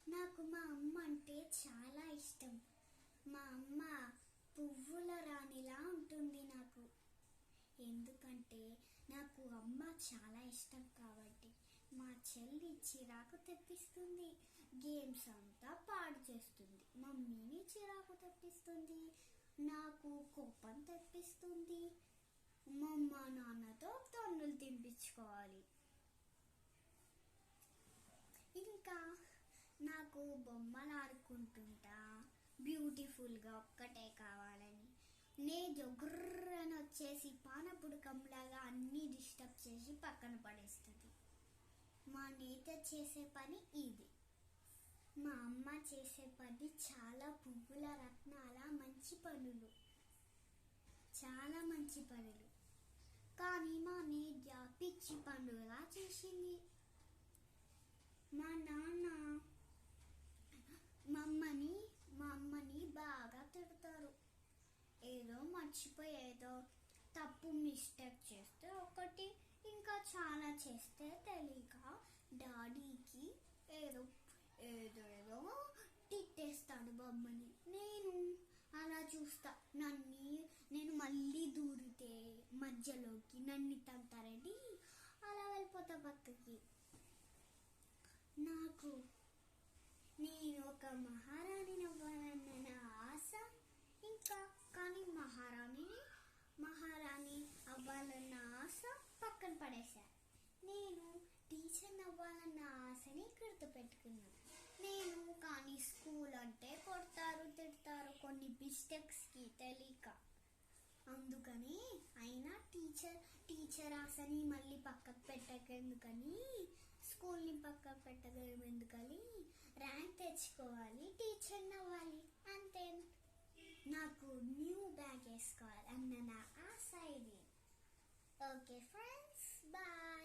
నాకు మా అమ్మ అంటే చాలా ఇష్టం. మా అమ్మ పువ్వుల రాణిలా ఉంటుంది నాకు. ఎందుకంటే నాకు అమ్మ చాలా ఇష్టం కాబట్టి. మా చెల్లి చిరాకు తెప్పిస్తుంది, గేమ్స్ అంతా పాడు చేస్తుంది. మమ్మీని చిరాకు తెప్పిస్తుంది, నాకు కోపం తెప్పిస్తుంది. మా అమ్మ నాన్నతో తన్నులు తినిపించుకోవాలి. ఇంకా నాకు బొమ్మలు ఆడుకుంటుంటా బ్యూటిఫుల్గా ఒక్కటే కావాలని. నేను గుర్రని వచ్చేసి పానపుడకంలాగా అన్నీ డిస్టర్బ్ చేసి పక్కన పడేస్తుంది. మా నేత చేసే పని ఇది. మా అమ్మ చేసే పని చాలా పువ్వుల రత్నాల మంచి పనులు, చాలా మంచి పనులు. కానీ మా నేత పిచ్చి పనులుగా చేసింది. మా నాన్న మా అమ్మని బాగా తిడతారు. ఏదో మర్చిపోయి ఏదో తప్పు మిస్టేక్ చేస్తే ఒకటి, ఇంకా చాలా చేస్తే తెలియక డాడీకి ఏదో ఏదో ఏదో తిట్టేస్తాడు బొమ్మని. నేను అలా చూస్తా. నేను మళ్ళీ దూరితే మధ్యలోకి నన్ను తంతారండి, అలా వెళ్ళిపోతా పక్కకి. నేను ఒక మహారాణిని అవ్వాలన్న నా ఆశ. ఇంకా కానీ మహారాణి అవ్వాలన్న ఆశ పక్కన పడేశా. నేను టీచర్ని అవ్వాలన్న ఆశని గుర్తుపెట్టుకున్నాను. కానీ స్కూల్ అంటే కొడతారు, తిడతారు కొన్ని మిస్టేక్స్కి తెలియక. అందుకని అయినా టీచర్ ఆశని మళ్ళీ పక్కకు పెట్టకెందుకని, స్కూల్ని పక్కకు పెట్టగలం ఎందుకని, ర్యాంక్ తెచ్చుకోవాలి, టీచర్ని అవ్వాలి అంతే. నాకు న్యూ బ్యాగ్ వేసుకోవాలి అన్న నా ఆశ ఇది. Okay friends, bye.